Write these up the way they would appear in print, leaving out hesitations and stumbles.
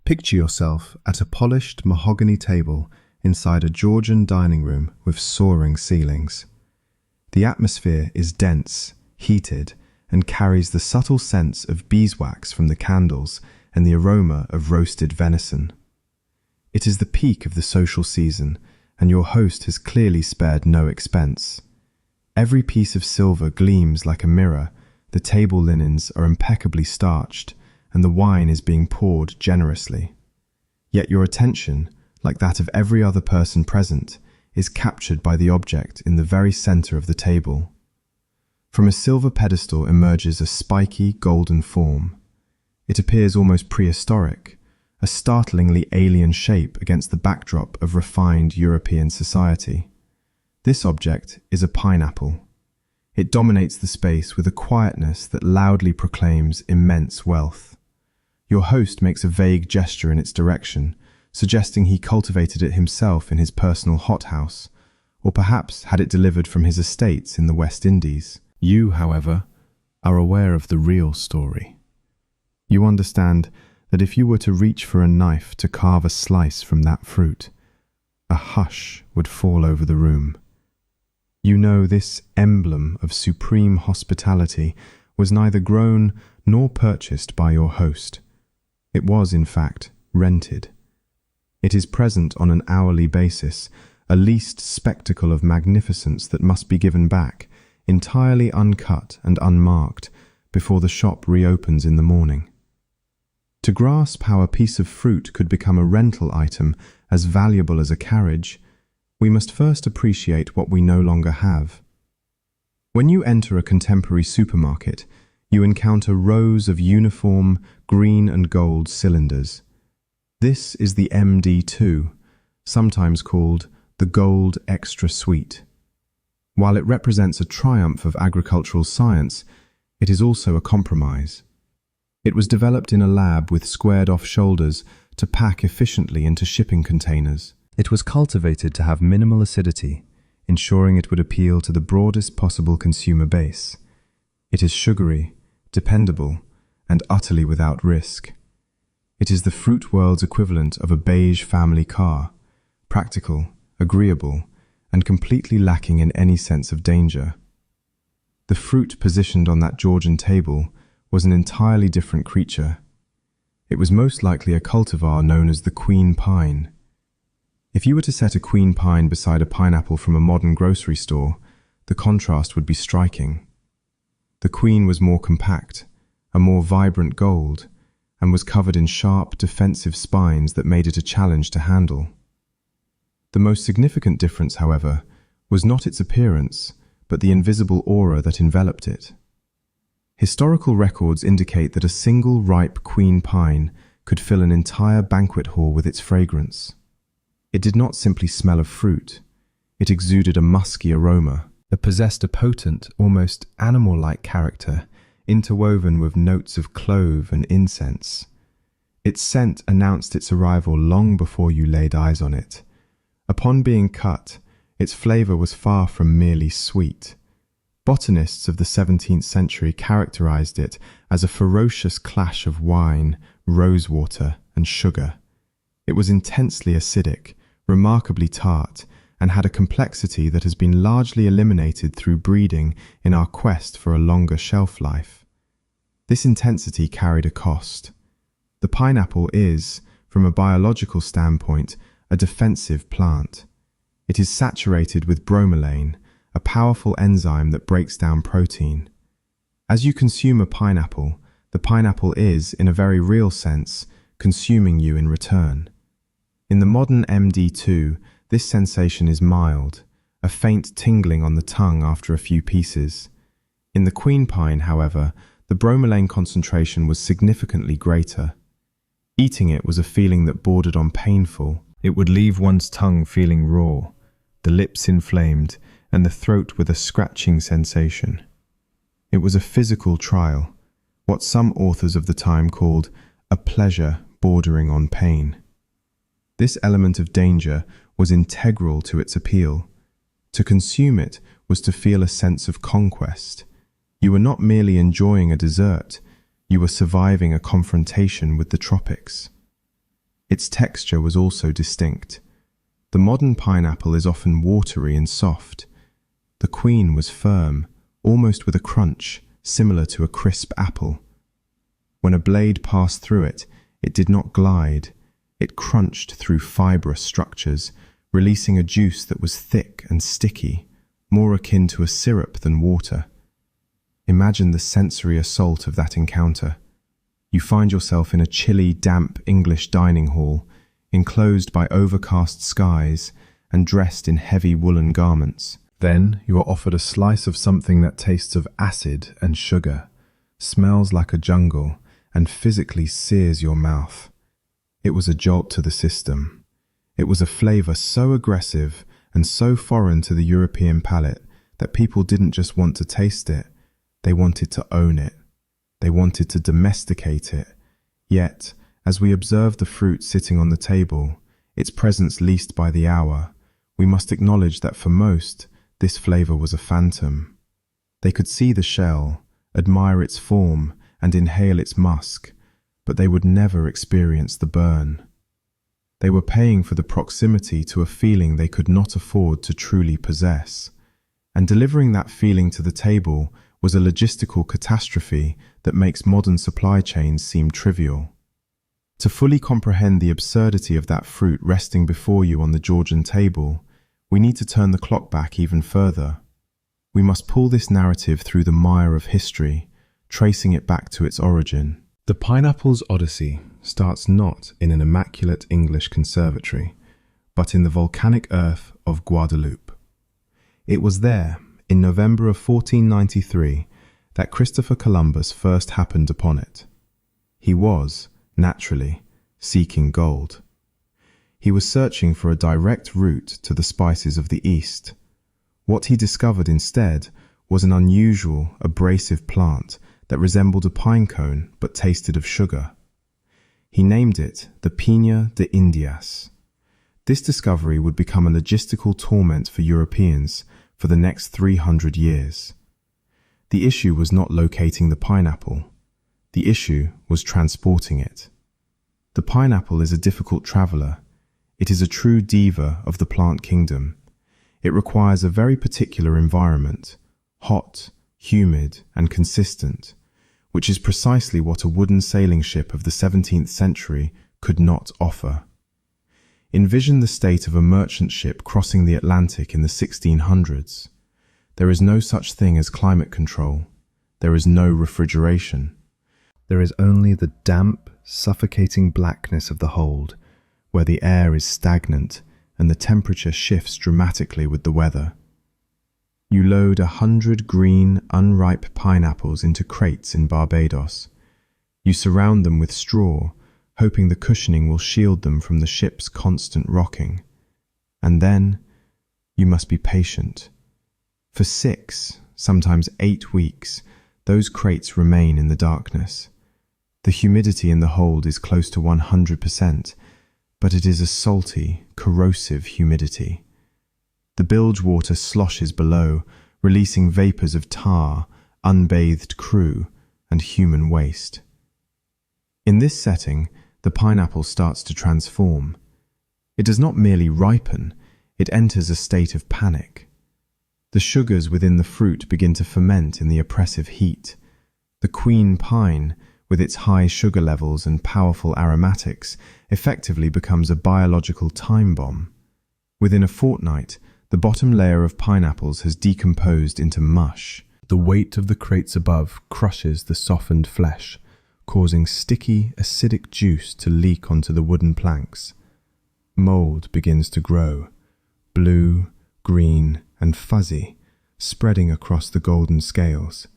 Picture yourself at a polished mahogany table inside a Georgian dining room with soaring ceilings. The atmosphere is dense, heated, and carries the subtle sense of beeswax from the candles and the aroma of roasted venison. It is the peak of the social season, and your host has clearly spared no expense. Every piece of silver gleams like a mirror, the table linens are impeccably starched, and the wine is being poured generously. Yet your attention, like that of every other person present, is captured by the object in the very center of the table. From a silver pedestal emerges a spiky, golden form. It appears almost prehistoric, a startlingly alien shape against the backdrop of refined European society. This object is a pineapple. It dominates the space with a quietness that loudly proclaims immense wealth. Your host makes a vague gesture in its direction, suggesting he cultivated it himself in his personal hothouse, or perhaps had it delivered from his estates in the West Indies. You, however, are aware of the real story. You understand that if you were to reach for a knife to carve a slice from that fruit, a hush would fall over the room. You know this emblem of supreme hospitality was neither grown nor purchased by your host. It was, in fact, rented. It is present on an hourly basis, a leased spectacle of magnificence that must be given back, entirely uncut and unmarked, before the shop reopens in the morning. To grasp how a piece of fruit could become a rental item as valuable as a carriage, we must first appreciate what we no longer have. When you enter a contemporary supermarket, you encounter rows of uniform green and gold cylinders. This is the MD2, sometimes called the Gold Extra Sweet. While it represents a triumph of agricultural science, it is also a compromise. It was developed in a lab with squared-off shoulders to pack efficiently into shipping containers. It was cultivated to have minimal acidity, ensuring it would appeal to the broadest possible consumer base. It is sugary, dependable, and utterly without risk. It is the fruit world's equivalent of a beige family car, practical, agreeable, and completely lacking in any sense of danger. The fruit positioned on that Georgian table was an entirely different creature. It was most likely a cultivar known as the queen pine. If you were to set a queen pine beside a pineapple from a modern grocery store, the contrast would be striking. The queen was more compact, a more vibrant gold, and was covered in sharp, defensive spines that made it a challenge to handle. The most significant difference, however, was not its appearance, but the invisible aura that enveloped it. Historical records indicate that a single ripe queen pine could fill an entire banquet hall with its fragrance. It did not simply smell of fruit. It exuded a musky aroma that possessed a potent, almost animal-like character, interwoven with notes of clove and incense. Its scent announced its arrival long before you laid eyes on it. Upon being cut, its flavor was far from merely sweet. Botanists of the 17th century characterized it as a ferocious clash of wine, rosewater, and sugar. It was intensely acidic, remarkably tart, and had a complexity that has been largely eliminated through breeding in our quest for a longer shelf life. This intensity carried a cost. The pineapple is, from a biological standpoint, a defensive plant. It is saturated with bromelain, a powerful enzyme that breaks down protein. As you consume a pineapple, the pineapple is, in a very real sense, consuming you in return. In the modern MD2, this sensation is mild, a faint tingling on the tongue after a few pieces. In the queen pine, however, the bromelain concentration was significantly greater. Eating it was a feeling that bordered on painful. It would leave one's tongue feeling raw, the lips inflamed, and the throat with a scratching sensation. It was a physical trial, what some authors of the time called a pleasure bordering on pain. This element of danger was integral to its appeal. To consume it was to feel a sense of conquest. You were not merely enjoying a dessert, you were surviving a confrontation with the tropics. Its texture was also distinct. The modern pineapple is often watery and soft. The queen was firm, almost with a crunch, similar to a crisp apple. When a blade passed through it, it did not glide. It crunched through fibrous structures, releasing a juice that was thick and sticky, more akin to a syrup than water. Imagine the sensory assault of that encounter. You find yourself in a chilly, damp English dining hall, enclosed by overcast skies and dressed in heavy woolen garments. Then you are offered a slice of something that tastes of acid and sugar, smells like a jungle, and physically sears your mouth. It was a jolt to the system. It was a flavor so aggressive and so foreign to the European palate that people didn't just want to taste it, they wanted to own it. They wanted to domesticate it. Yet, as we observe the fruit sitting on the table, its presence leased by the hour, we must acknowledge that for most, this flavor was a phantom. They could see the shell, admire its form, and inhale its musk, but they would never experience the burn. They were paying for the proximity to a feeling they could not afford to truly possess, and delivering that feeling to the table was a logistical catastrophe that makes modern supply chains seem trivial. To fully comprehend the absurdity of that fruit resting before you on the Georgian table, we need to turn the clock back even further. We must pull this narrative through the mire of history, tracing it back to its origin. The pineapple's odyssey starts not in an immaculate English conservatory, but in the volcanic earth of Guadeloupe. It was there, in November of 1493, that Christopher Columbus first happened upon it. He was, naturally, seeking gold. He was searching for a direct route to the spices of the East. What he discovered instead was an unusual, abrasive plant that resembled a pine cone but tasted of sugar. He named it the Piña de Indias. This discovery would become a logistical torment for Europeans for the next 300 years. The issue was not locating the pineapple. The issue was transporting it. The pineapple is a difficult traveler. It is a true diva of the plant kingdom. It requires a very particular environment, hot, humid, and consistent, which is precisely what a wooden sailing ship of the 17th century could not offer. Envision the state of a merchant ship crossing the Atlantic in the 1600s. There is no such thing as climate control. There is no refrigeration. There is only the damp, suffocating blackness of the hold, where the air is stagnant and the temperature shifts dramatically with the weather. You load 100 green, unripe pineapples into crates in Barbados. You surround them with straw, hoping the cushioning will shield them from the ship's constant rocking. And then, you must be patient. For 6, sometimes 8 weeks, those crates remain in the darkness. The humidity in the hold is close to 100%, but it is a salty, corrosive humidity. The bilge water sloshes below, releasing vapors of tar, unbathed crew, and human waste. In this setting, the pineapple starts to transform. It does not merely ripen, it enters a state of panic. The sugars within the fruit begin to ferment in the oppressive heat. The queen pine, with its high sugar levels and powerful aromatics, effectively becomes a biological time bomb. Within a fortnight, the bottom layer of pineapples has decomposed into mush. The weight of the crates above crushes the softened flesh, causing sticky, acidic juice to leak onto the wooden planks. Mold begins to grow, blue, green, and fuzzy, spreading across the golden scales.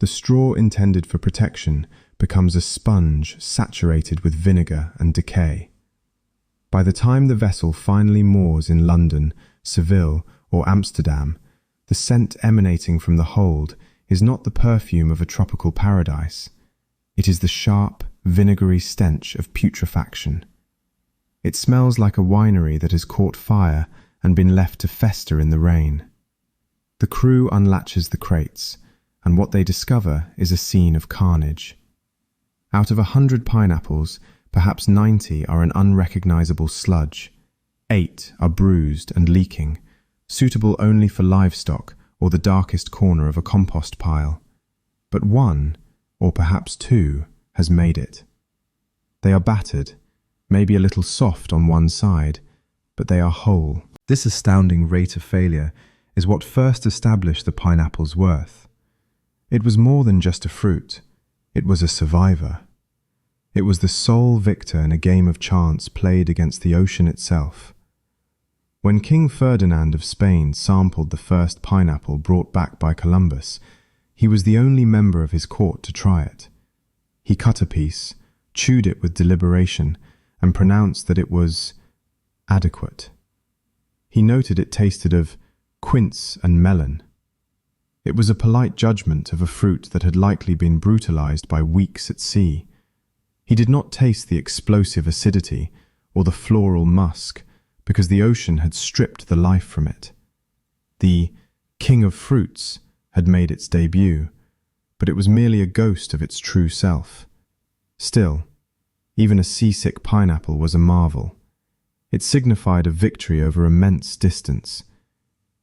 The straw intended for protection becomes a sponge saturated with vinegar and decay. By the time the vessel finally moors in London, Seville, or Amsterdam, the scent emanating from the hold is not the perfume of a tropical paradise. It is the sharp, vinegary stench of putrefaction. It smells like a winery that has caught fire and been left to fester in the rain. The crew unlatches the crates, and what they discover is a scene of carnage. Out of 100 pineapples, perhaps 90 are an unrecognizable sludge. 8 are bruised and leaking, suitable only for livestock or the darkest corner of a compost pile. But 1, or perhaps 2, has made it. They are battered, maybe a little soft on one side, but they are whole. This astounding rate of failure is what first established the pineapple's worth. It was more than just a fruit. It was a survivor. It was the sole victor in a game of chance played against the ocean itself. When King Ferdinand of Spain sampled the first pineapple brought back by Columbus, he was the only member of his court to try it. He cut a piece, chewed it with deliberation, and pronounced that it was adequate. He noted it tasted of quince and melon. It was a polite judgment of a fruit that had likely been brutalized by weeks at sea. He did not taste the explosive acidity or the floral musk, because the ocean had stripped the life from it. The king of fruits had made its debut, but it was merely a ghost of its true self. Still, even a seasick pineapple was a marvel. It signified a victory over immense distance.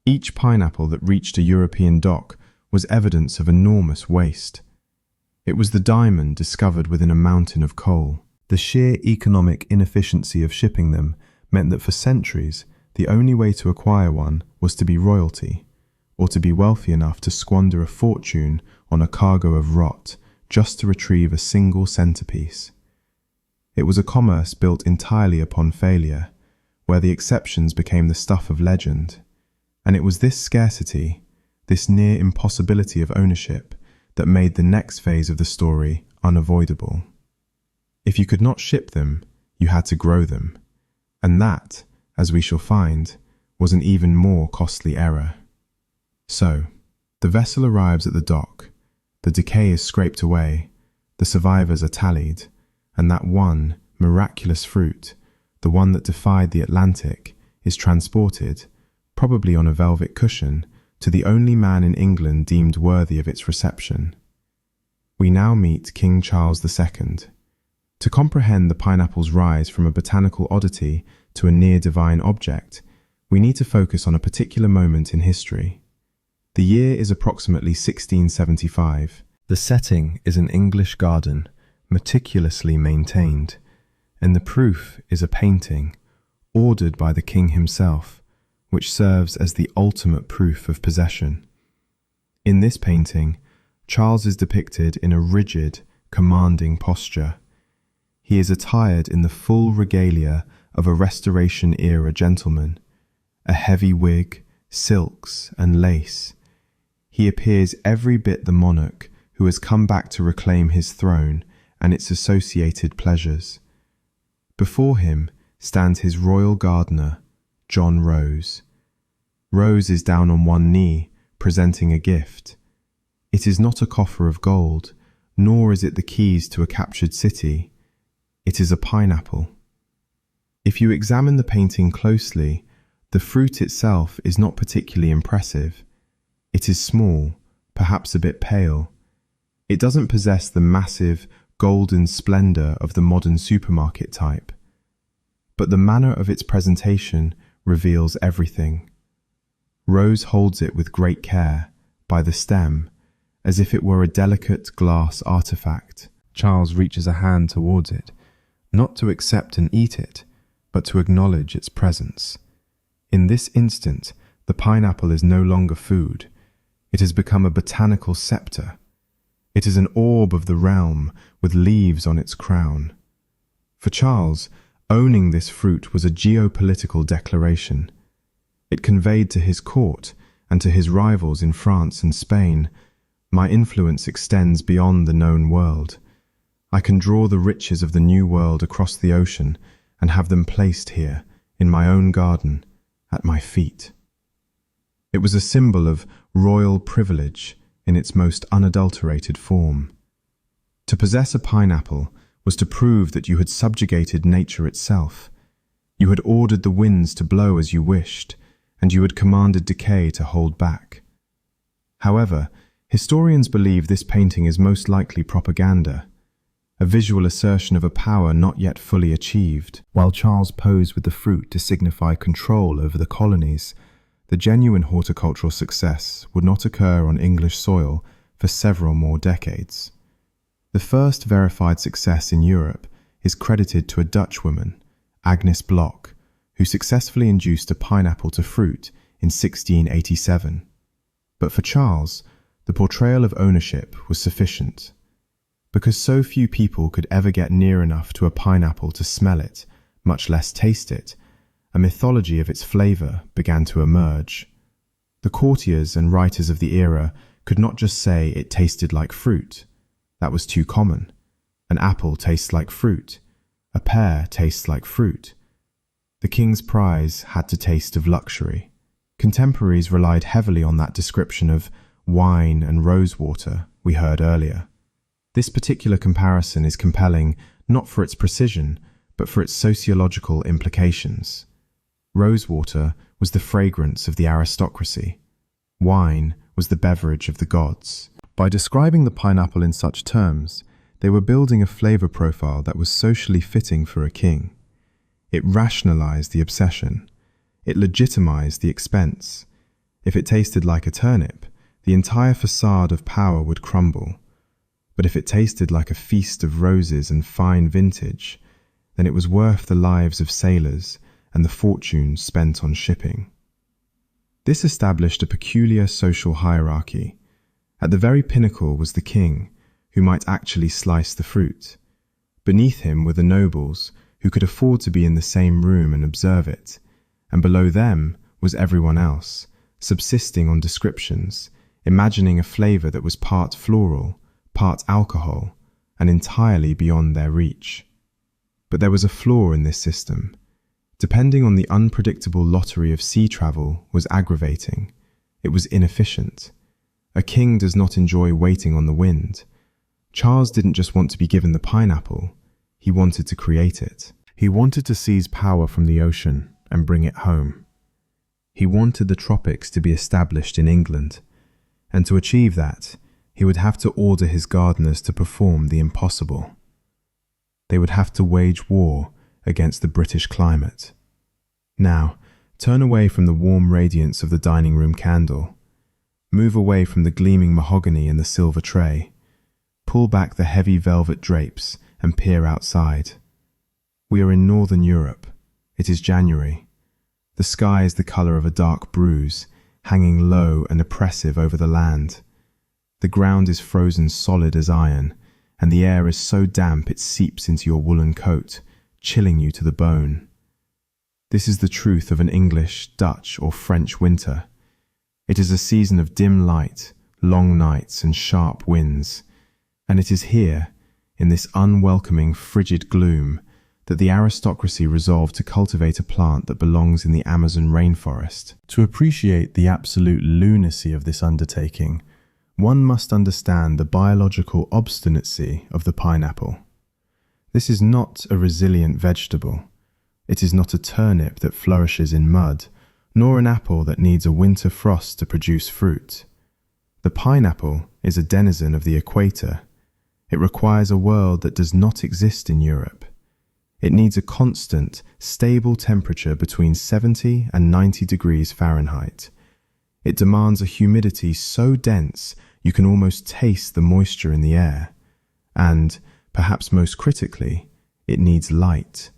Each pineapple that reached a European dock was evidence of enormous waste. It was the diamond discovered within a mountain of coal. The sheer economic inefficiency of shipping them meant that for centuries, the only way to acquire one was to be royalty, or to be wealthy enough to squander a fortune on a cargo of rot just to retrieve a single centerpiece. It was a commerce built entirely upon failure, where the exceptions became the stuff of legend. And it was this scarcity, this near impossibility of ownership, that made the next phase of the story unavoidable. If you could not ship them, you had to grow them. And that, as we shall find, was an even more costly error. So, the vessel arrives at the dock, the decay is scraped away, the survivors are tallied, and that one miraculous fruit, the one that defied the Atlantic, is transported, probably on a velvet cushion, to the only man in England deemed worthy of its reception. We now meet King Charles II. To comprehend the pineapple's rise from a botanical oddity to a near-divine object, we need to focus on a particular moment in history. The year is approximately 1675. The setting is an English garden, meticulously maintained, and the proof is a painting, ordered by the king himself, which serves as the ultimate proof of possession. In this painting, Charles is depicted in a rigid, commanding posture. He is attired in the full regalia of a Restoration-era gentleman, a heavy wig, silks, and lace. He appears every bit the monarch who has come back to reclaim his throne and its associated pleasures. Before him stands his royal gardener, John Rose. Rose is down on one knee, presenting a gift. It is not a coffer of gold, nor is it the keys to a captured city. It is a pineapple. If you examine the painting closely, the fruit itself is not particularly impressive. It is small, perhaps a bit pale. It doesn't possess the massive, golden splendor of the modern supermarket type. But the manner of its presentation reveals everything. Rose holds it with great care, by the stem, as if it were a delicate glass artifact. Charles reaches a hand towards it, not to accept and eat it, but to acknowledge its presence. In this instant, the pineapple is no longer food. It has become a botanical scepter. It is an orb of the realm with leaves on its crown. For Charles, owning this fruit was a geopolitical declaration. It conveyed to his court and to his rivals in France and Spain, "My influence extends beyond the known world. I can draw the riches of the New World across the ocean and have them placed here, in my own garden, at my feet." It was a symbol of royal privilege in its most unadulterated form. To possess a pineapple was to prove that you had subjugated nature itself. You had ordered the winds to blow as you wished, and you had commanded decay to hold back. However, historians believe this painting is most likely propaganda, a visual assertion of a power not yet fully achieved. While Charles posed with the fruit to signify control over the colonies, the genuine horticultural success would not occur on English soil for several more decades. The first verified success in Europe is credited to a Dutch woman, Agnes Bloch, who successfully induced a pineapple to fruit in 1687. But for Charles, the portrayal of ownership was sufficient. Because so few people could ever get near enough to a pineapple to smell it, much less taste it, a mythology of its flavor began to emerge. The courtiers and writers of the era could not just say it tasted like fruit. That was too common. An apple tastes like fruit. A pear tastes like fruit. The king's prize had to taste of luxury. Contemporaries relied heavily on that description of wine and rosewater we heard earlier. This particular comparison is compelling not for its precision, but for its sociological implications. Rosewater was the fragrance of the aristocracy. Wine was the beverage of the gods. By describing the pineapple in such terms, they were building a flavor profile that was socially fitting for a king. It rationalized the obsession. It legitimized the expense. If it tasted like a turnip, the entire facade of power would crumble. But if it tasted like a feast of roses and fine vintage, then it was worth the lives of sailors and the fortunes spent on shipping. This established a peculiar social hierarchy. At the very pinnacle was the king, who might actually slice the fruit. Beneath him were the nobles, who could afford to be in the same room and observe it, and below them was everyone else, subsisting on descriptions, imagining a flavor that was part floral, part alcohol, and entirely beyond their reach. But there was a flaw in this system. Depending on the unpredictable lottery of sea travel was aggravating. It was inefficient. A king does not enjoy waiting on the wind. Charles didn't just want to be given the pineapple, he wanted to create it. He wanted to seize power from the ocean and bring it home. He wanted the tropics to be established in England, and to achieve that, he would have to order his gardeners to perform the impossible. They would have to wage war against the British climate. Now, turn away from the warm radiance of the dining room candle. Move away from the gleaming mahogany and the silver tray. Pull back the heavy velvet drapes and peer outside. We are in Northern Europe. It is January. The sky is the color of a dark bruise, hanging low and oppressive over the land. The ground is frozen solid as iron, and the air is so damp it seeps into your woolen coat, chilling you to the bone. This is the truth of an English, Dutch, or French winter. It is a season of dim light, long nights, and sharp winds. And it is here, in this unwelcoming, frigid gloom, that the aristocracy resolved to cultivate a plant that belongs in the Amazon rainforest. To appreciate the absolute lunacy of this undertaking, one must understand the biological obstinacy of the pineapple. This is not a resilient vegetable. It is not a turnip that flourishes in mud, nor an apple that needs a winter frost to produce fruit. The pineapple is a denizen of the equator. It requires a world that does not exist in Europe. It needs a constant, stable temperature between 70 and 90 degrees Fahrenheit. It demands a humidity so dense you can almost taste the moisture in the air. And, perhaps most critically, it needs light.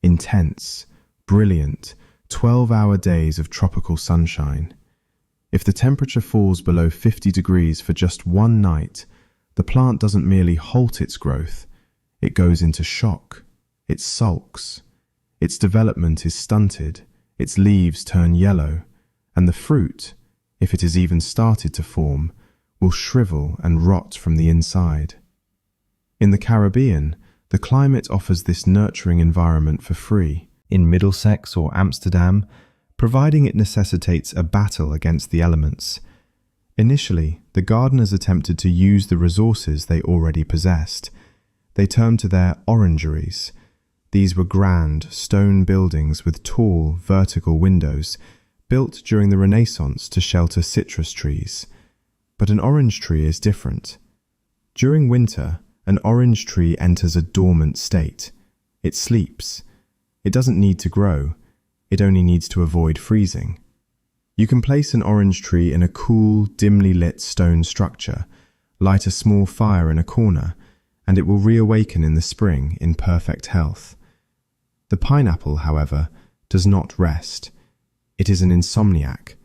Intense, brilliant, 12-hour days of tropical sunshine. If the temperature falls below 50 degrees for just one night, the plant doesn't merely halt its growth, it goes into shock. It sulks. Its development is stunted, its leaves turn yellow, and the fruit, if it has even started to form, will shrivel and rot from the inside. In the Caribbean, the climate offers this nurturing environment for free. In Middlesex or Amsterdam, providing it necessitates a battle against the elements. Initially, the gardeners attempted to use the resources they already possessed. They turned to their orangeries. These were grand, stone buildings with tall, vertical windows, built during the Renaissance to shelter citrus trees. But an orange tree is different. During winter, an orange tree enters a dormant state. It sleeps. It doesn't need to grow. It only needs to avoid freezing. You can place an orange tree in a cool, dimly lit stone structure, light a small fire in a corner, and it will reawaken in the spring in perfect health. The pineapple, however, does not rest. It is an insomniac.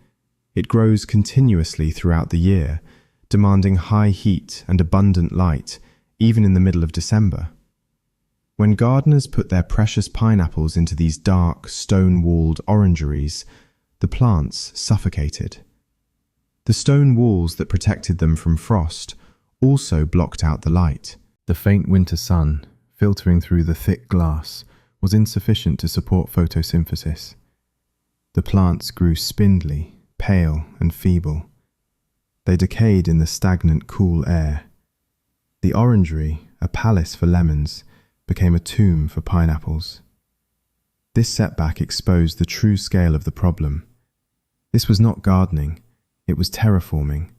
It grows continuously throughout the year, demanding high heat and abundant light, even in the middle of December. When gardeners put their precious pineapples into these dark, stone-walled orangeries, the plants suffocated. The stone walls that protected them from frost also blocked out the light. The faint winter sun, filtering through the thick glass, was insufficient to support photosynthesis. The plants grew spindly, pale and feeble. They decayed in the stagnant, cool air. The orangery, a palace for lemons, became a tomb for pineapples. This setback exposed the true scale of the problem. This was not gardening, it was terraforming.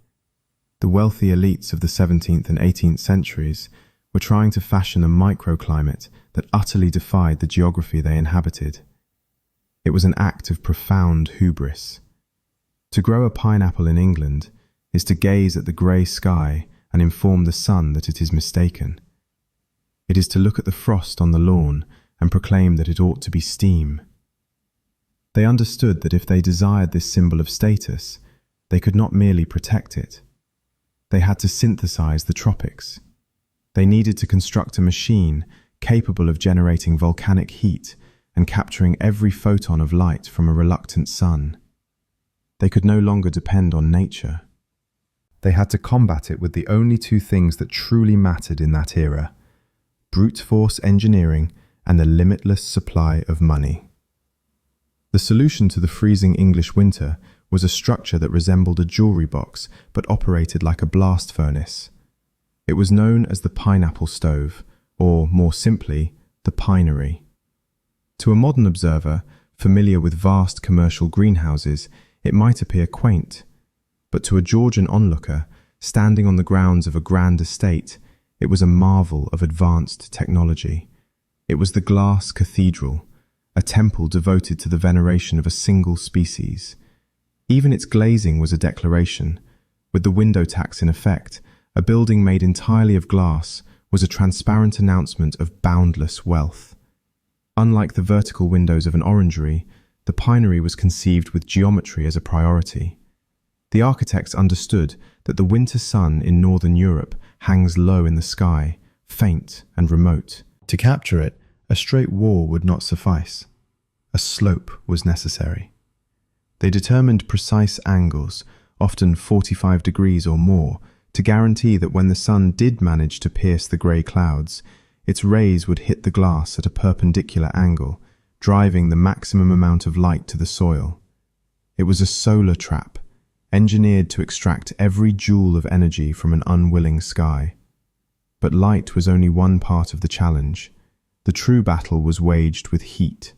The wealthy elites of the 17th and 18th centuries were trying to fashion a microclimate that utterly defied the geography they inhabited. It was an act of profound hubris. To grow a pineapple in England is to gaze at the grey sky and inform the sun that it is mistaken. It is to look at the frost on the lawn and proclaim that it ought to be steam. They understood that if they desired this symbol of status, they could not merely protect it. They had to synthesize the tropics. They needed to construct a machine capable of generating volcanic heat and capturing every photon of light from a reluctant sun. They could no longer depend on nature. They had to combat it with the only two things that truly mattered in that era: brute force engineering and the limitless supply of money. The solution to the freezing English winter was a structure that resembled a jewelry box but operated like a blast furnace. It was known as the pineapple stove, or more simply, the pinery. To a modern observer, familiar with vast commercial greenhouses, it might appear quaint, but to a Georgian onlooker, standing on the grounds of a grand estate, it was a marvel of advanced technology. It was the glass cathedral, a temple devoted to the veneration of a single species. Even its glazing was a declaration. With the window tax in effect, a building made entirely of glass was a transparent announcement of boundless wealth. Unlike the vertical windows of an orangery, the pinery was conceived with geometry as a priority. The architects understood that the winter sun in northern Europe hangs low in the sky, faint and remote. To capture it, a straight wall would not suffice. A slope was necessary. They determined precise angles, often 45 degrees or more, to guarantee that when the sun did manage to pierce the grey clouds, its rays would hit the glass at a perpendicular angle, driving the maximum amount of light to the soil. It was a solar trap, engineered to extract every joule of energy from an unwilling sky. But light was only one part of the challenge. The true battle was waged with heat.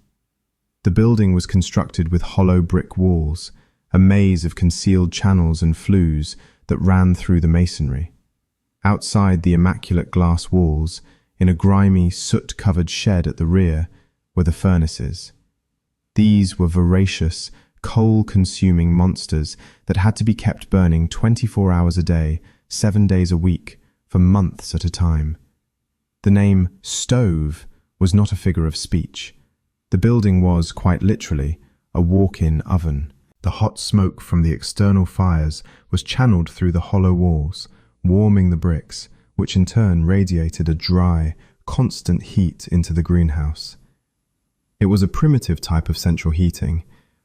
The building was constructed with hollow brick walls, a maze of concealed channels and flues that ran through the masonry. Outside the immaculate glass walls, in a grimy, soot-covered shed at the rear, were the furnaces. These were voracious, coal-consuming monsters that had to be kept burning 24 hours a day, 7 days a week, for months at a time. The name stove was not a figure of speech. The building was, quite literally, a walk-in oven. The hot smoke from the external fires was channeled through the hollow walls, warming the bricks, which in turn radiated a dry, constant heat into the greenhouse. It was a primitive type of central heating,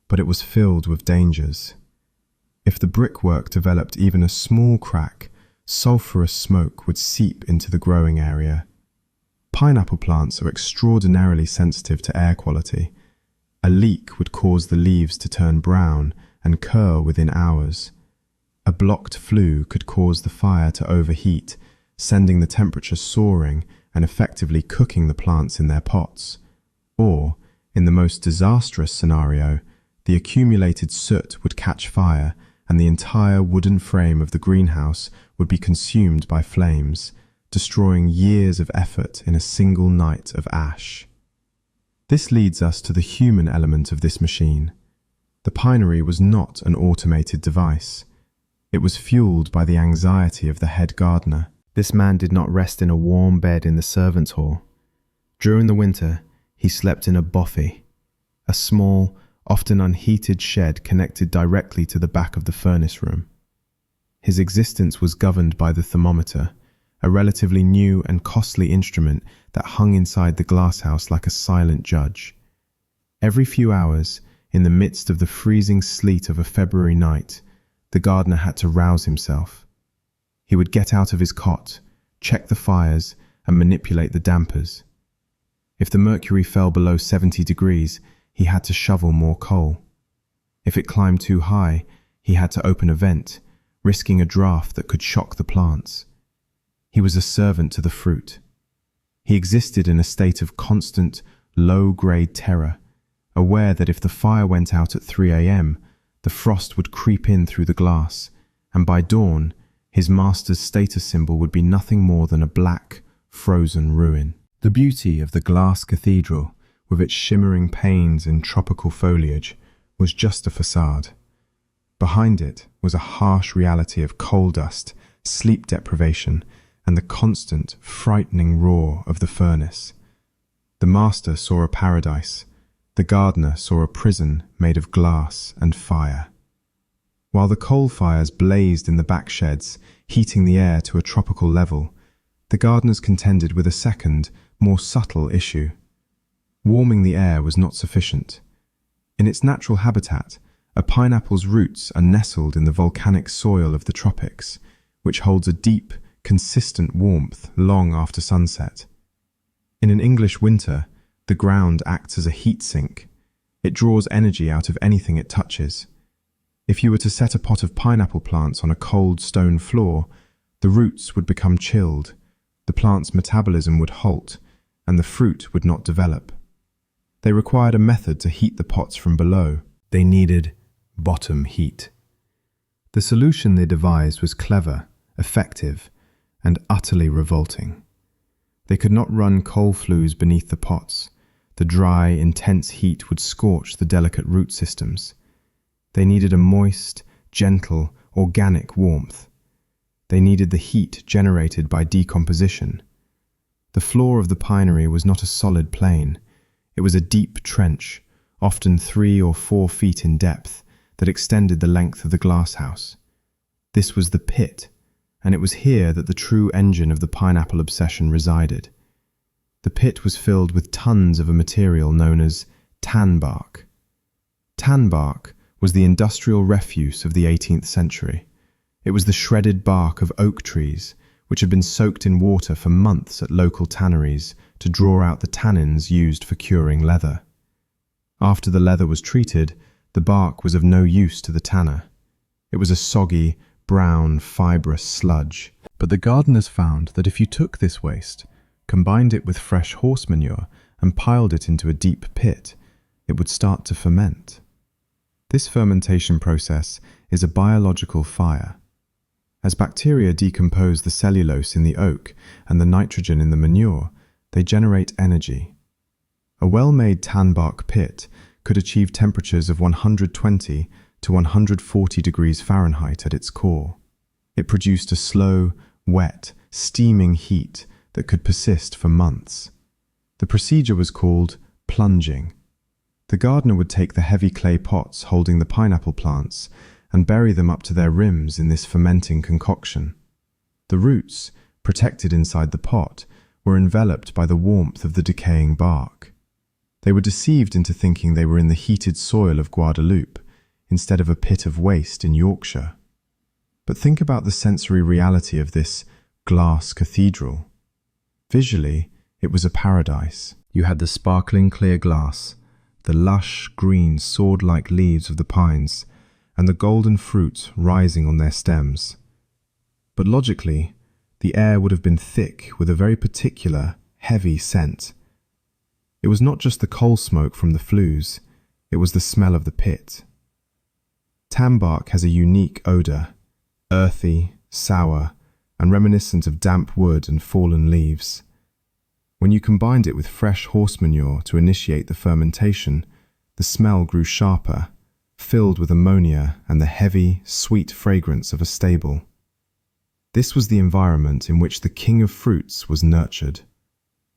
but it was filled with dangers. If the brickwork developed even a small crack, sulphurous smoke would seep into the growing area. Pineapple plants are extraordinarily sensitive to air quality. A leak would cause the leaves to turn brown and curl within hours. A blocked flue could cause the fire to overheat, sending the temperature soaring and effectively cooking the plants in their pots. Or, in the most disastrous scenario, the accumulated soot would catch fire and the entire wooden frame of the greenhouse would be consumed by flames, destroying years of effort in a single night of ash. This leads us to the human element of this machine. The pinery was not an automated device. It was fueled by the anxiety of the head gardener. This man did not rest in a warm bed in the servants' hall. During the winter, he slept in a bothy, a small, often unheated shed connected directly to the back of the furnace room. His existence was governed by the thermometer, a relatively new and costly instrument that hung inside the glasshouse like a silent judge. Every few hours, in the midst of the freezing sleet of a February night, the gardener had to rouse himself. He would get out of his cot, check the fires, and manipulate the dampers. If the mercury fell below 70 degrees, he had to shovel more coal. If it climbed too high, he had to open a vent, risking a draft that could shock the plants. He was a servant to the fruit. He existed in a state of constant, low-grade terror, aware that if the fire went out at 3 a.m., the frost would creep in through the glass, and by dawn, his master's status symbol would be nothing more than a black, frozen ruin. The beauty of the glass cathedral, with its shimmering panes and tropical foliage, was just a facade. Behind it was a harsh reality of coal dust, sleep deprivation, and the constant, frightening roar of the furnace. The master saw a paradise. The gardener saw a prison made of glass and fire. While the coal fires blazed in the back sheds, heating the air to a tropical level, the gardeners contended with a second, more subtle issue. Warming the air was not sufficient. In its natural habitat, a pineapple's roots are nestled in the volcanic soil of the tropics, which holds a deep, consistent warmth long after sunset. In an English winter, the ground acts as a heat sink. It draws energy out of anything it touches. If you were to set a pot of pineapple plants on a cold stone floor, the roots would become chilled, the plant's metabolism would halt, and the fruit would not develop. They required a method to heat the pots from below. They needed bottom heat. The solution they devised was clever, effective, and utterly revolting. They could not run coal flues beneath the pots. The dry, intense heat would scorch the delicate root systems. They needed a moist, gentle, organic warmth. They needed the heat generated by decomposition. The floor of the pinery was not a solid plain. It was a deep trench, often 3 or 4 feet in depth, that extended the length of the glasshouse. This was the pit, and it was here that the true engine of the pineapple obsession resided. The pit was filled with tons of a material known as tan bark. Tan bark was the industrial refuse of the 18th century. It was the shredded bark of oak trees, which had been soaked in water for months at local tanneries to draw out the tannins used for curing leather. After the leather was treated, the bark was of no use to the tanner. It was a soggy, brown, fibrous sludge. But the gardeners found that if you took this waste, combined it with fresh horse manure, and piled it into a deep pit, it would start to ferment. This fermentation process is a biological fire. As bacteria decompose the cellulose in the oak and the nitrogen in the manure, they generate energy. A well-made tan bark pit could achieve temperatures of 120 to 140 degrees Fahrenheit at its core. It produced a slow, wet, steaming heat that could persist for months. The procedure was called plunging. The gardener would take the heavy clay pots holding the pineapple plants and bury them up to their rims in this fermenting concoction. The roots, protected inside the pot, were enveloped by the warmth of the decaying bark. They were deceived into thinking they were in the heated soil of Guadeloupe instead of a pit of waste in Yorkshire. But think about the sensory reality of this glass cathedral. Visually, it was a paradise. You had the sparkling clear glass, the lush, green, sword-like leaves of the pines, and the golden fruit rising on their stems. But logically, the air would have been thick with a very particular, heavy scent. It was not just the coal smoke from the flues, it was the smell of the pit. Tan bark has a unique odour, earthy, sour, and reminiscent of damp wood and fallen leaves. When you combined it with fresh horse manure to initiate the fermentation, the smell grew sharper, filled with ammonia and the heavy, sweet fragrance of a stable. This was the environment in which the king of fruits was nurtured.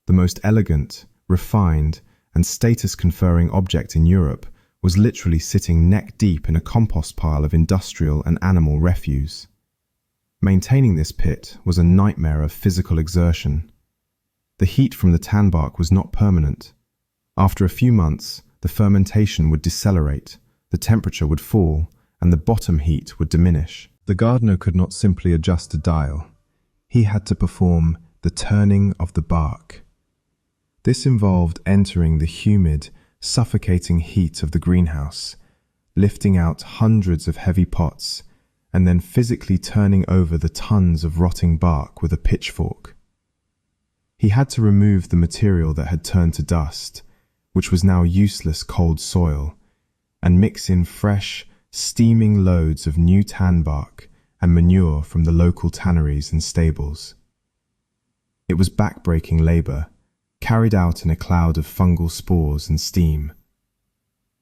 The most elegant, refined, and status-conferring object in Europe was literally sitting neck-deep in a compost pile of industrial and animal refuse. Maintaining this pit was a nightmare of physical exertion. The heat from the tanbark was not permanent. After a few months, the fermentation would decelerate, the temperature would fall, and the bottom heat would diminish. The gardener could not simply adjust a dial. He had to perform the turning of the bark. This involved entering the humid, suffocating heat of the greenhouse, lifting out hundreds of heavy pots, and then physically turning over the tons of rotting bark with a pitchfork. He had to remove the material that had turned to dust, which was now useless cold soil, and mix in fresh, steaming loads of new tanbark and manure from the local tanneries and stables. It was back-breaking labor, carried out in a cloud of fungal spores and steam.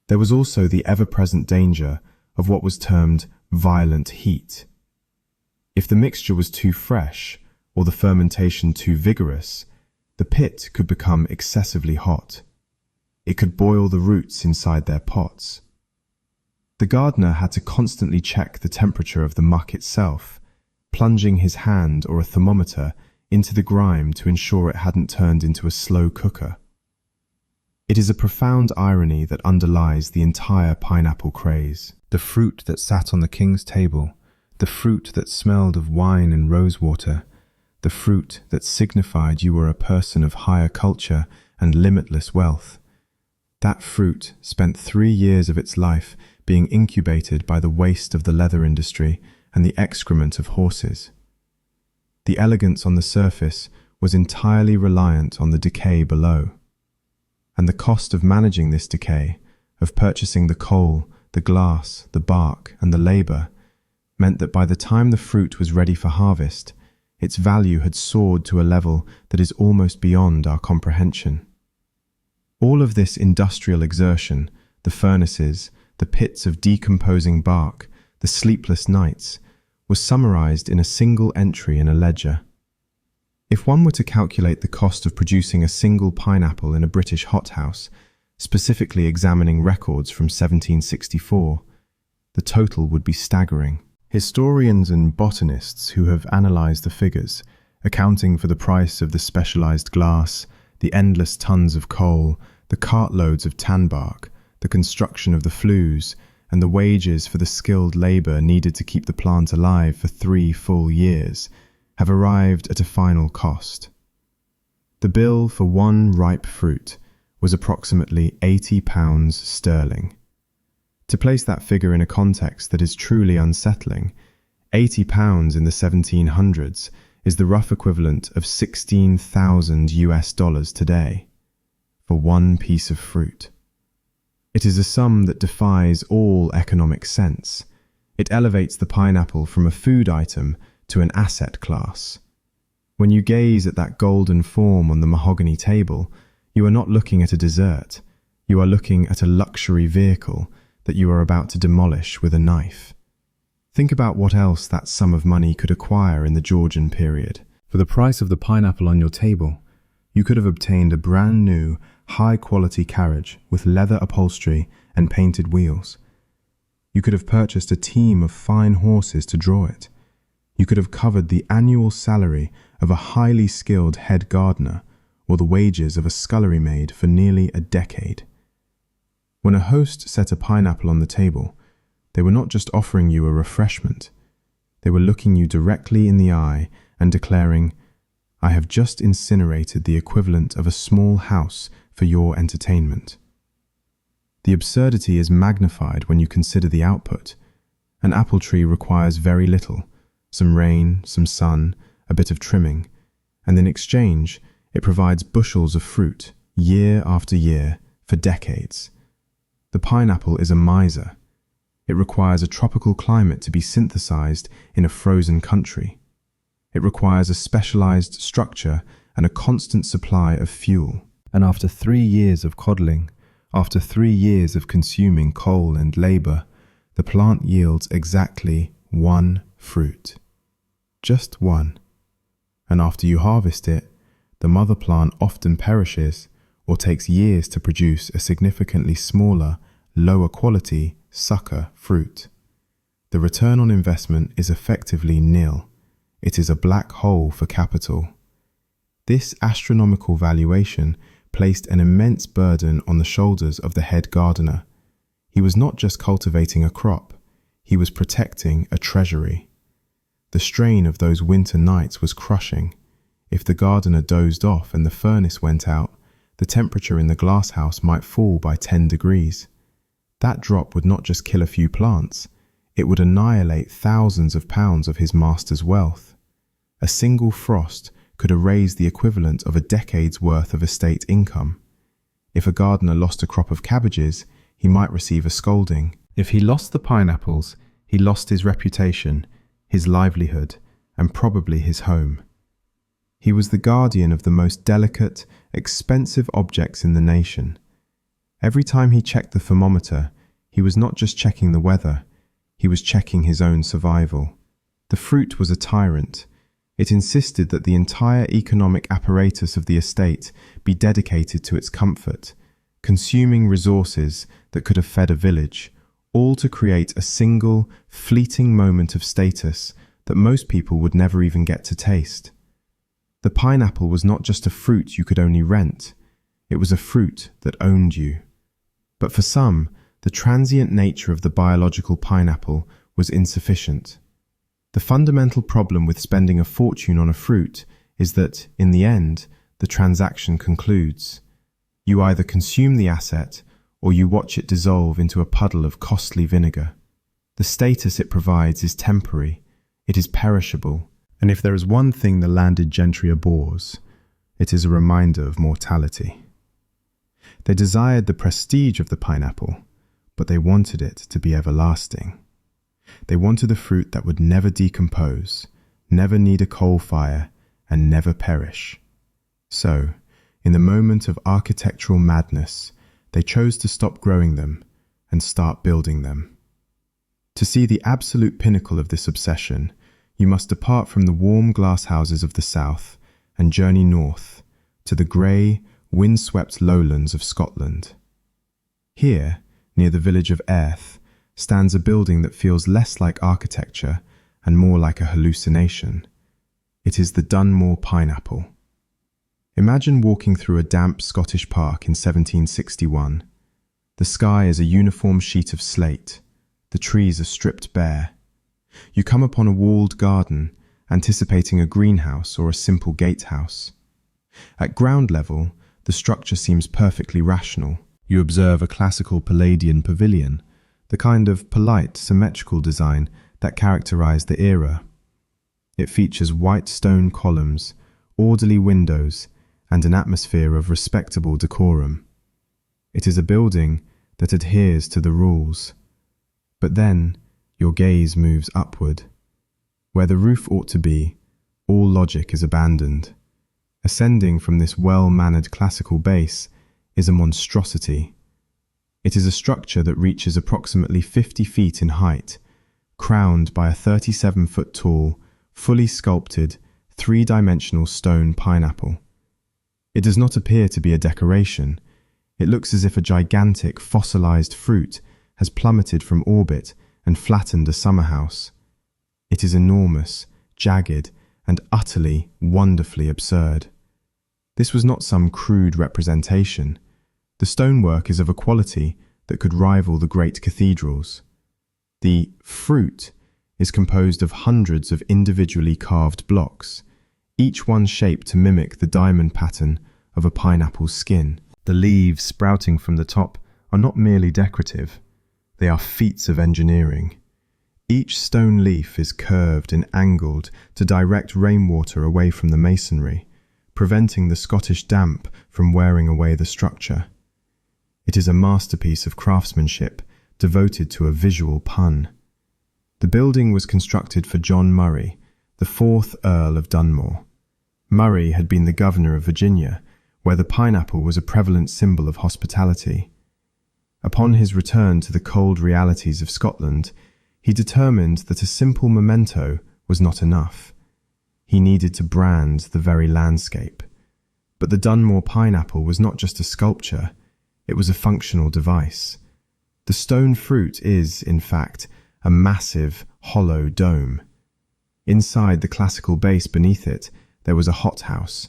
There was also the ever-present danger of what was termed violent heat. If the mixture was too fresh or the fermentation too vigorous, the pit could become excessively hot. It could boil the roots inside their pots. The gardener had to constantly check the temperature of the muck itself, plunging his hand or a thermometer into the grime to ensure it hadn't turned into a slow cooker. It is a profound irony that underlies the entire pineapple craze. The fruit that sat on the king's table, the fruit that smelled of wine and rosewater, the fruit that signified you were a person of higher culture and limitless wealth. That fruit spent 3 years of its life being incubated by the waste of the leather industry and the excrement of horses. The elegance on the surface was entirely reliant on the decay below. And the cost of managing this decay, of purchasing the coal, the glass, the bark, and the labor, meant that by the time the fruit was ready for harvest, its value had soared to a level that is almost beyond our comprehension. All of this industrial exertion, the furnaces, the pits of decomposing bark, the sleepless nights, was summarized in a single entry in a ledger. If one were to calculate the cost of producing a single pineapple in a British hothouse, specifically examining records from 1764, the total would be staggering. Historians and botanists who have analyzed the figures, accounting for the price of the specialized glass, the endless tons of coal, the cartloads of tanbark, the construction of the flues, and the wages for the skilled labor needed to keep the plant alive for 3 full years, have arrived at a final cost. The bill for one ripe fruit was approximately £80 sterling. To place that figure in a context that is truly unsettling, £80 in the 1700s is the rough equivalent of $16,000 today for one piece of fruit. It is a sum that defies all economic sense. It elevates the pineapple from a food item to an asset class. When you gaze at that golden form on the mahogany table, you are not looking at a dessert. You are looking at a luxury vehicle that you are about to demolish with a knife. Think about what else that sum of money could acquire in the Georgian period. For the price of the pineapple on your table, you could have obtained a brand new, high-quality carriage with leather upholstery and painted wheels. You could have purchased a team of fine horses to draw it. You could have covered the annual salary of a highly skilled head gardener or the wages of a scullery maid for nearly a decade. When a host set a pineapple on the table, they were not just offering you a refreshment. They were looking you directly in the eye and declaring, "I have just incinerated the equivalent of a small house for your entertainment." The absurdity is magnified when you consider the output. An apple tree requires very little, some rain, some sun, a bit of trimming, and in exchange, it provides bushels of fruit, year after year, for decades. The pineapple is a miser. It requires a tropical climate to be synthesized in a frozen country. It requires a specialized structure and a constant supply of fuel. And after 3 years of coddling, after 3 years of consuming coal and labor, the plant yields exactly one fruit. Just one. And after you harvest it, the mother plant often perishes or takes years to produce a significantly smaller, lower quality sucker fruit. The return on investment is effectively nil. It is a black hole for capital. This astronomical valuation placed an immense burden on the shoulders of the head gardener. He was not just cultivating a crop, he was protecting a treasury. The strain of those winter nights was crushing. If the gardener dozed off and the furnace went out, the temperature in the glasshouse might fall by 10 degrees. That drop would not just kill a few plants, it would annihilate thousands of pounds of his master's wealth. A single frost could erase the equivalent of a decade's worth of estate income. If a gardener lost a crop of cabbages, he might receive a scolding. If he lost the pineapples, he lost his reputation, his livelihood, and probably his home. He was the guardian of the most delicate, expensive objects in the nation. Every time he checked the thermometer, he was not just checking the weather, he was checking his own survival. The fruit was a tyrant. It insisted that the entire economic apparatus of the estate be dedicated to its comfort, consuming resources that could have fed a village, all to create a single, fleeting moment of status that most people would never even get to taste. The pineapple was not just a fruit you could only rent, it was a fruit that owned you. But for some, the transient nature of the biological pineapple was insufficient. The fundamental problem with spending a fortune on a fruit is that, in the end, the transaction concludes. You either consume the asset or you watch it dissolve into a puddle of costly vinegar. The status it provides is temporary, it is perishable, and if there is one thing the landed gentry abhors, it is a reminder of mortality. They desired the prestige of the pineapple, but they wanted it to be everlasting. They wanted a fruit that would never decompose, never need a coal fire, and never perish. So, in the moment of architectural madness, they chose to stop growing them and start building them. To see the absolute pinnacle of this obsession, you must depart from the warm glasshouses of the south and journey north to the grey, wind-swept lowlands of Scotland. Here, near the village of Airth, stands a building that feels less like architecture and more like a hallucination. It is the Dunmore pineapple. Imagine walking through a damp Scottish park in 1761. The sky is a uniform sheet of slate. The trees are stripped bare. You come upon a walled garden, anticipating a greenhouse or a simple gatehouse. At ground level, the structure seems perfectly rational. You observe a classical Palladian pavilion, the kind of polite, symmetrical design that characterized the era. It features white stone columns, orderly windows, and an atmosphere of respectable decorum. It is a building that adheres to the rules. But then, your gaze moves upward. Where the roof ought to be, all logic is abandoned. Ascending from this well-mannered classical base is a monstrosity. It is a structure that reaches approximately 50 feet in height, crowned by a 37-foot tall, fully sculpted, three-dimensional stone pineapple. It does not appear to be a decoration. It looks as if a gigantic, fossilized fruit has plummeted from orbit and flattened a summer house. It is enormous, jagged, and utterly, wonderfully absurd. This was not some crude representation. The stonework is of a quality that could rival the great cathedrals. The fruit is composed of hundreds of individually carved blocks, each one shaped to mimic the diamond pattern of a pineapple's skin. The leaves sprouting from the top are not merely decorative, they are feats of engineering. Each stone leaf is curved and angled to direct rainwater away from the masonry, preventing the Scottish damp from wearing away the structure. It is a masterpiece of craftsmanship devoted to a visual pun. The building was constructed for John Murray, the 4th Earl of Dunmore. Murray had been the governor of Virginia, where the pineapple was a prevalent symbol of hospitality. Upon his return to the cold realities of Scotland, he determined that a simple memento was not enough. He needed to brand the very landscape. But the Dunmore pineapple was not just a sculpture, it was a functional device. The stone fruit is, in fact, a massive, hollow dome. Inside the classical base beneath it, there was a hothouse,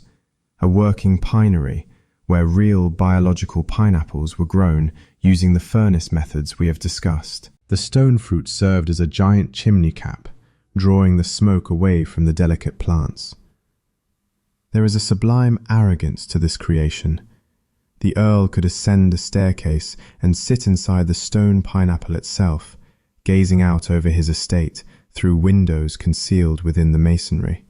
a working pinery, where real biological pineapples were grown using the furnace methods we have discussed. The stone fruit served as a giant chimney cap, drawing the smoke away from the delicate plants. There is a sublime arrogance to this creation. The Earl could ascend a staircase and sit inside the stone pineapple itself, gazing out over his estate through windows concealed within the masonry.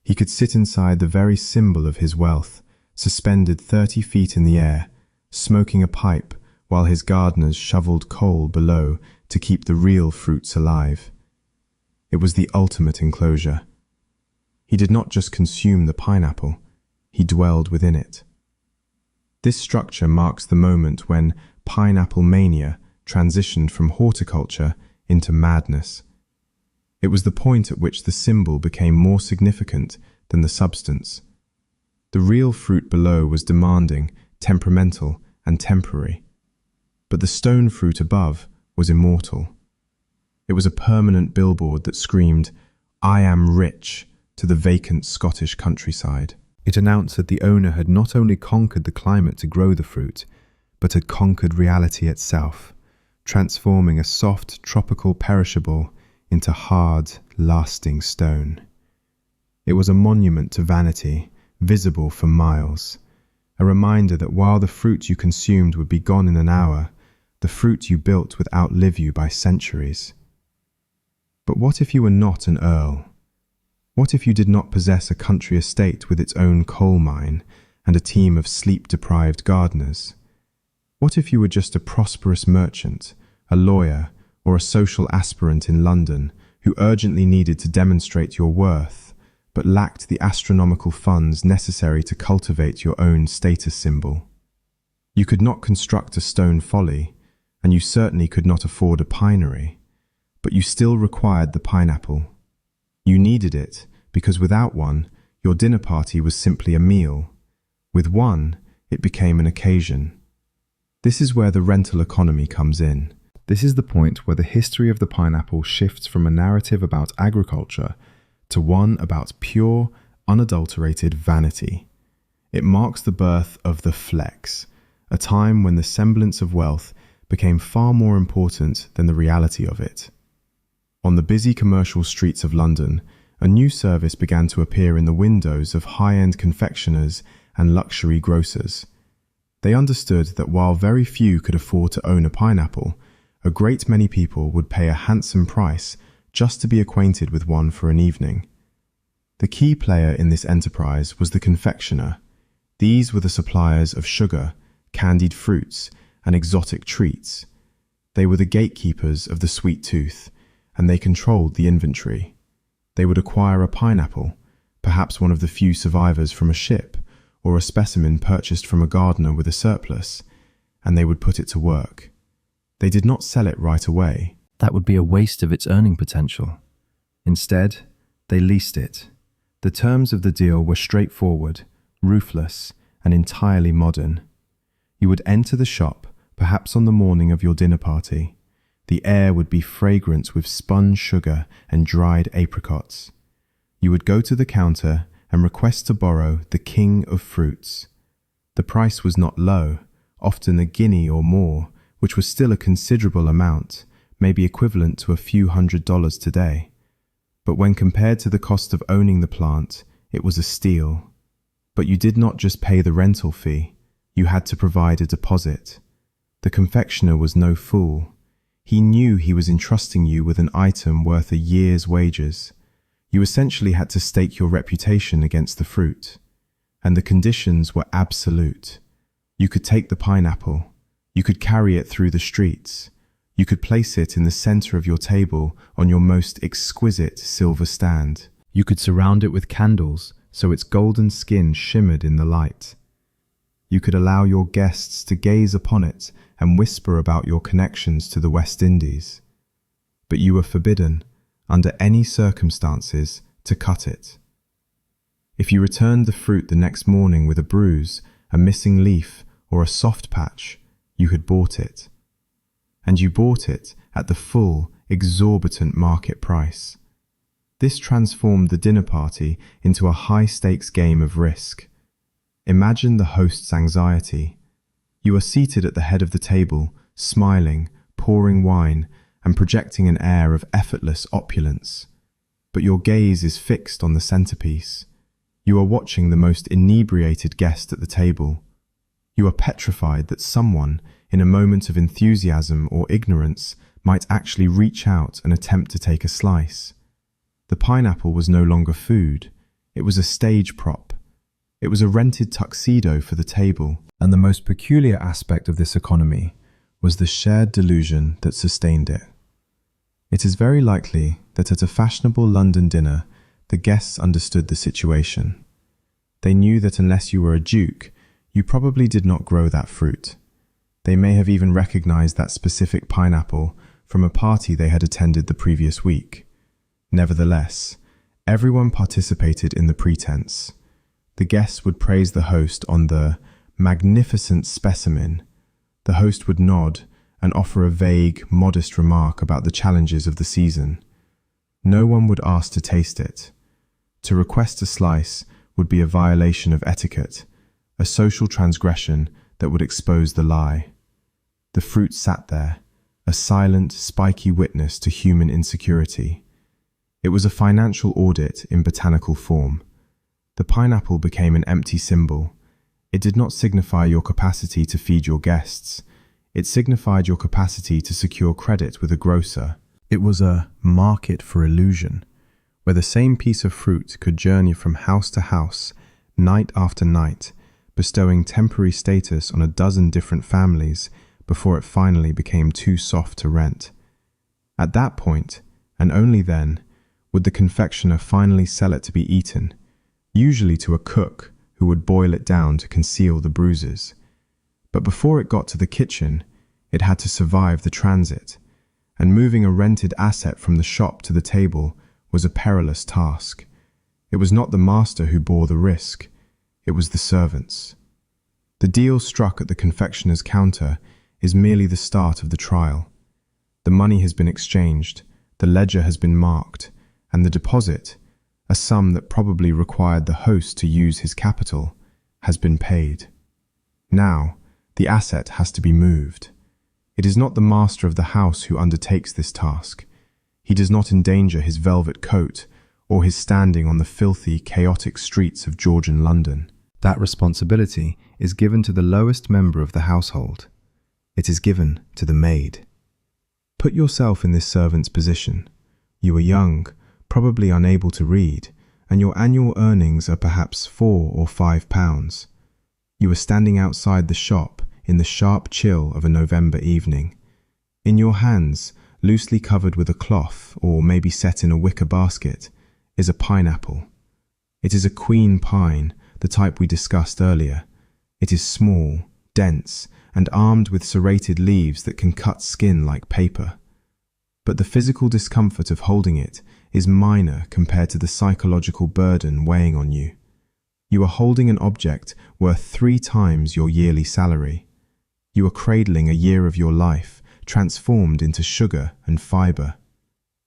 He could sit inside the very symbol of his wealth, suspended 30 feet in the air, smoking a pipe while his gardeners shoveled coal below to keep the real fruits alive. It was the ultimate enclosure. He did not just consume the pineapple, he dwelled within it. This structure marks the moment when pineapple mania transitioned from horticulture into madness. It was the point at which the symbol became more significant than the substance. The real fruit below was demanding, temperamental, and temporary. But the stone fruit above was immortal. It was a permanent billboard that screamed, "I am rich," to the vacant Scottish countryside. It announced that the owner had not only conquered the climate to grow the fruit, but had conquered reality itself, transforming a soft, tropical perishable into hard, lasting stone. It was a monument to vanity, visible for miles, a reminder that while the fruit you consumed would be gone in an hour, the fruit you built would outlive you by centuries. But what if you were not an earl? What if you did not possess a country estate with its own coal mine and a team of sleep-deprived gardeners? What if you were just a prosperous merchant, a lawyer, or a social aspirant in London who urgently needed to demonstrate your worth, but lacked the astronomical funds necessary to cultivate your own status symbol? You could not construct a stone folly, and you certainly could not afford a pinery, but you still required the pineapple. You needed it because without one, your dinner party was simply a meal. With one, it became an occasion. This is where the rental economy comes in. This is the point where the history of the pineapple shifts from a narrative about agriculture to one about pure, unadulterated vanity. It marks the birth of the flex, a time when the semblance of wealth became far more important than the reality of it. On the busy commercial streets of London, a new service began to appear in the windows of high-end confectioners and luxury grocers. They understood that while very few could afford to own a pineapple, a great many people would pay a handsome price just to be acquainted with one for an evening. The key player in this enterprise was the confectioner. These were the suppliers of sugar, candied fruits, and exotic treats. They were the gatekeepers of the sweet tooth, and they controlled the inventory. They would acquire a pineapple, perhaps one of the few survivors from a ship, or a specimen purchased from a gardener with a surplus, and they would put it to work. They did not sell it right away. That would be a waste of its earning potential. Instead, they leased it. The terms of the deal were straightforward, ruthless, and entirely modern. You would enter the shop, perhaps on the morning of your dinner party. The air would be fragrant with spun sugar and dried apricots. You would go to the counter and request to borrow the king of fruits. The price was not low, often a guinea or more, which was still a considerable amount, maybe equivalent to a few $100s today. But when compared to the cost of owning the plant, it was a steal. But you did not just pay the rental fee, you had to provide a deposit. The confectioner was no fool. He knew he was entrusting you with an item worth a year's wages. You essentially had to stake your reputation against the fruit. And the conditions were absolute. You could take the pineapple. You could carry it through the streets. You could place it in the center of your table on your most exquisite silver stand. You could surround it with candles so its golden skin shimmered in the light. You could allow your guests to gaze upon it and whisper about your connections to the West Indies. But you were forbidden, under any circumstances, to cut it. If you returned the fruit the next morning with a bruise, a missing leaf, or a soft patch, you had bought it. And you bought it at the full, exorbitant market price. This transformed the dinner party into a high-stakes game of risk. Imagine the host's anxiety. You are seated at the head of the table, smiling, pouring wine, and projecting an air of effortless opulence. But your gaze is fixed on the centerpiece. You are watching the most inebriated guest at the table. You are petrified that someone, in a moment of enthusiasm or ignorance, might actually reach out and attempt to take a slice. The pineapple was no longer food. It was a stage prop. It was a rented tuxedo for the table. And the most peculiar aspect of this economy was the shared delusion that sustained it. It is very likely that at a fashionable London dinner, the guests understood the situation. They knew that unless you were a duke, you probably did not grow that fruit. They may have even recognized that specific pineapple from a party they had attended the previous week. Nevertheless, everyone participated in the pretense. The guests would praise the host on the magnificent specimen. The host would nod and offer a vague, modest remark about the challenges of the season. No one would ask to taste it. To request a slice would be a violation of etiquette, a social transgression that would expose the lie. The fruit sat there, a silent, spiky witness to human insecurity. It was a financial audit in botanical form. The pineapple became an empty symbol. It did not signify your capacity to feed your guests. It signified your capacity to secure credit with a grocer. It was a market for illusion, where the same piece of fruit could journey from house to house, night after night, bestowing temporary status on a dozen different families before it finally became too soft to rent. At that point, and only then, would the confectioner finally sell it to be eaten, usually to a cook who would boil it down to conceal the bruises. But before it got to the kitchen, it had to survive the transit, and moving a rented asset from the shop to the table was a perilous task. It was not the master who bore the risk, it was the servants. The deal struck at the confectioner's counter is merely the start of the trial. The money has been exchanged, the ledger has been marked, and the deposit, a sum that probably required the host to use his capital, has been paid. Now, the asset has to be moved. It is not the master of the house who undertakes this task. He does not endanger his velvet coat or his standing on the filthy, chaotic streets of Georgian London. That responsibility is given to the lowest member of the household. It is given to the maid. Put yourself in this servant's position. You are young, probably unable to read, and your annual earnings are perhaps £4 or £5. You are standing outside the shop in the sharp chill of a November evening. In your hands, loosely covered with a cloth or maybe set in a wicker basket, is a pineapple. It is a queen pine, the type we discussed earlier. It is small, dense, and armed with serrated leaves that can cut skin like paper. But the physical discomfort of holding it is minor compared to the psychological burden weighing on you. You are holding an object worth 3 times your yearly salary. You are cradling a year of your life, transformed into sugar and fiber.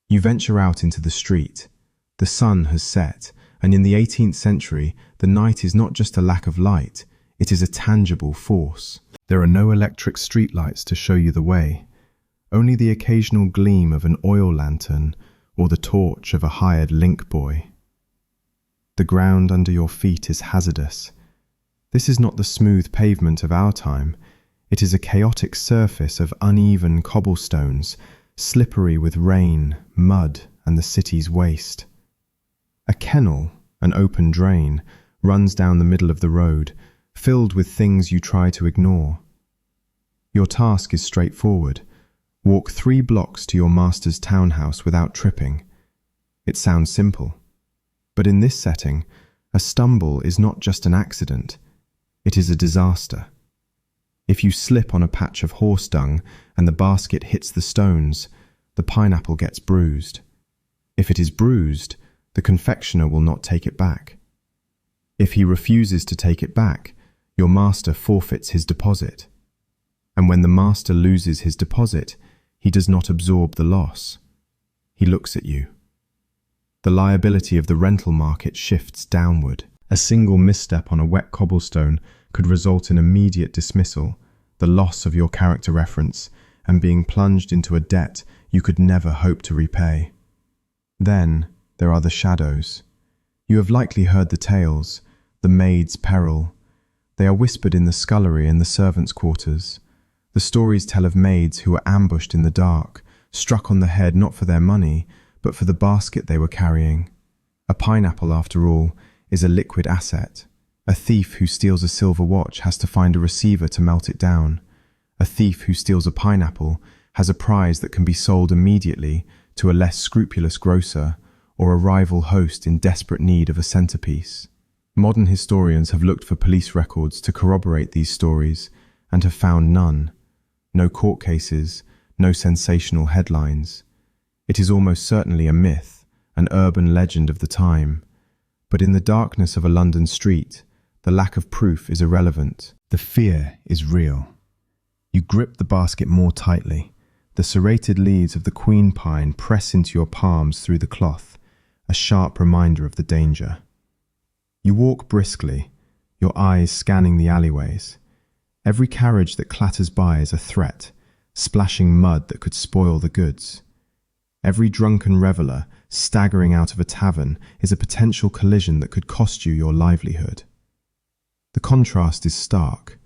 You venture out into the street. The sun has set, and in the 18th century, the night is not just a lack of light, it is a tangible force. There are no electric streetlights to show you the way, only the occasional gleam of an oil lantern or the torch of a hired link boy. The ground under your feet is hazardous. This is not the smooth pavement of our time. It is a chaotic surface of uneven cobblestones, slippery with rain, mud, and the city's waste. A kennel, an open drain, runs down the middle of the road, filled with things you try to ignore. Your task is straightforward. Walk 3 blocks to your master's townhouse without tripping. It sounds simple. But in this setting, a stumble is not just an accident, it is a disaster. If you slip on a patch of horse dung and the basket hits the stones, the pineapple gets bruised. If it is bruised, the confectioner will not take it back. If he refuses to take it back, your master forfeits his deposit. And when the master loses his deposit, he does not absorb the loss. He looks at you. The liability of the rental market shifts downward. A single misstep on a wet cobblestone could result in immediate dismissal, the loss of your character reference, and being plunged into a debt you could never hope to repay. Then there are the shadows. You have likely heard the tales, the maid's peril. They are whispered in the scullery and the servants' quarters. The stories tell of maids who were ambushed in the dark, struck on the head not for their money, but for the basket they were carrying. A pineapple, after all, is a liquid asset. A thief who steals a silver watch has to find a receiver to melt it down. A thief who steals a pineapple has a prize that can be sold immediately to a less scrupulous grocer or a rival host in desperate need of a centerpiece. Modern historians have looked for police records to corroborate these stories and have found none. No court cases, no sensational headlines. It is almost certainly a myth, an urban legend of the time. But in the darkness of a London street, the lack of proof is irrelevant. The fear is real. You grip the basket more tightly. The serrated leaves of the queen pine press into your palms through the cloth, a sharp reminder of the danger. You walk briskly, your eyes scanning the alleyways. Every carriage that clatters by is a threat, splashing mud that could spoil the goods. Every drunken reveller staggering out of a tavern is a potential collision that could cost you your livelihood. The contrast is stark.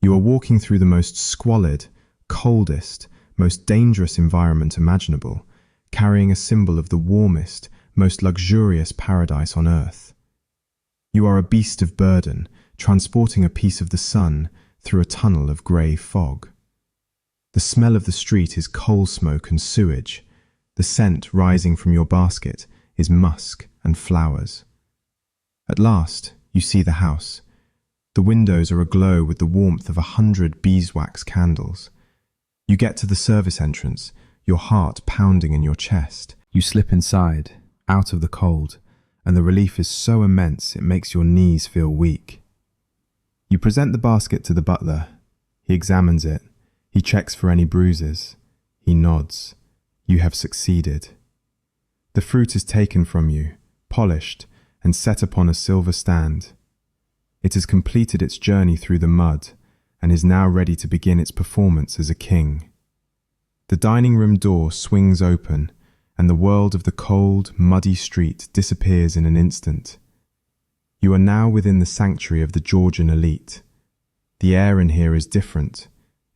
You are walking through the most squalid, coldest, most dangerous environment imaginable, carrying a symbol of the warmest, most luxurious paradise on earth. You are a beast of burden, transporting a piece of the sun through a tunnel of grey fog. The smell of the street is coal smoke and sewage. The scent rising from your basket is musk and flowers. At last, you see the house. The windows are aglow with the warmth of 100 beeswax candles. You get to the service entrance, your heart pounding in your chest. You slip inside, out of the cold, and the relief is so immense it makes your knees feel weak. You present the basket to the butler. He examines it. He checks for any bruises. He nods. You have succeeded. The fruit is taken from you, polished, and set upon a silver stand. It has completed its journey through the mud and is now ready to begin its performance as a king. The dining room door swings open, and the world of the cold, muddy street disappears in an instant. You are now within the sanctuary of the Georgian elite. The air in here is different.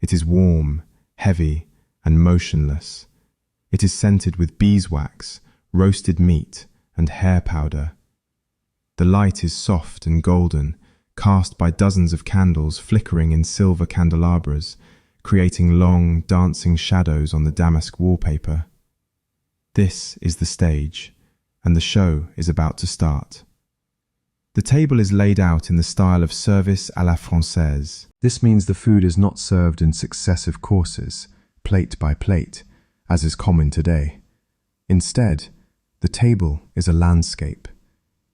It is warm, heavy, and motionless. It is scented with beeswax, roasted meat, and hair powder. The light is soft and golden, cast by dozens of candles flickering in silver candelabras, creating long, dancing shadows on the damask wallpaper. This is the stage, and the show is about to start. The table is laid out in the style of service à la française. This means the food is not served in successive courses, plate by plate, as is common today. Instead, the table is a landscape.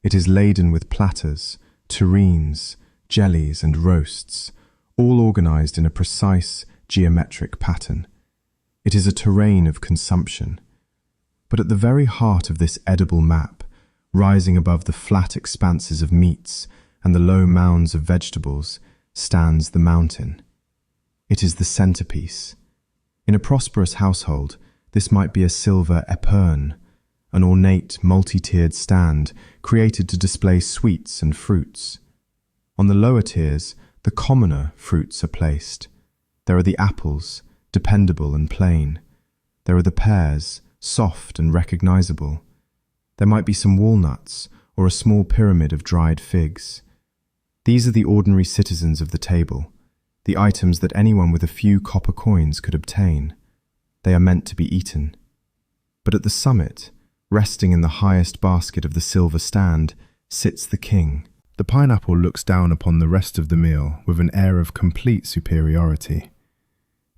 It is laden with platters, terrines, jellies and roasts, all organized in a precise geometric pattern. It is a terrain of consumption. But at the very heart of this edible map, rising above the flat expanses of meats and the low mounds of vegetables, stands the mountain. It is the centerpiece. In a prosperous household, this might be a silver épergne, an ornate, multi-tiered stand created to display sweets and fruits. On the lower tiers, the commoner fruits are placed. There are the apples, dependable and plain. There are the pears, soft and recognizable. There might be some walnuts or a small pyramid of dried figs. These are the ordinary citizens of the table, the items that anyone with a few copper coins could obtain. They are meant to be eaten. But at the summit, Resting in the highest basket of the silver stand sits the king. The pineapple looks down upon the rest of the meal with an air of complete superiority.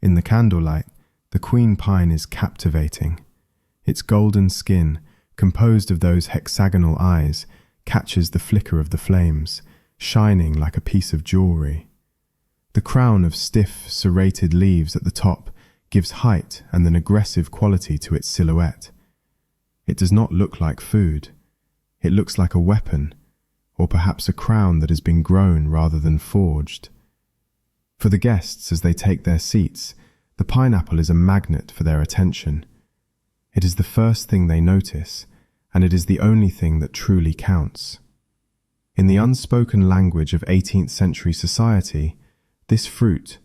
In the candlelight, the queen pine is captivating. Its golden skin, composed of those hexagonal eyes, catches the flicker of the flames, shining like a piece of jewelry. The crown of stiff, serrated leaves at the top gives height and an aggressive quality to its silhouette. It does not look like food. It looks like a weapon, or perhaps a crown that has been grown rather than forged. For the guests, as they take their seats, the pineapple is a magnet for their attention. It is the first thing they notice, and it is the only thing that truly counts. In the unspoken language of 18th century society, this fruit,